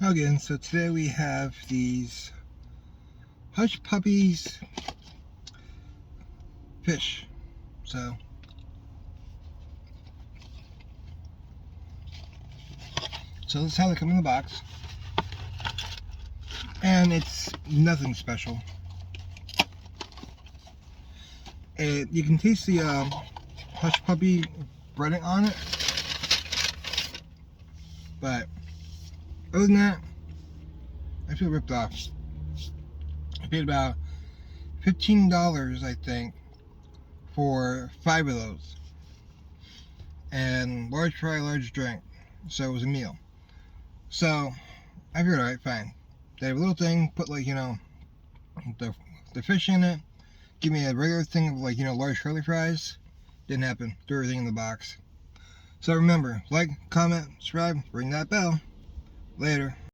Again, so today we have these Hush Puppies fish. So this is how they come in the box. And it's nothing special. You can taste the Hush Puppy breading on it. But other than that, I feel ripped off. I paid about $15, I think, for 5 of those. And large fry, large drink. So it was a meal. So I figured, alright, fine. They have a little thing, put like, the fish in it. Give me a regular thing of like, large curly fries. Didn't happen. Threw everything in the box. So remember, like, comment, subscribe, ring that bell. Later.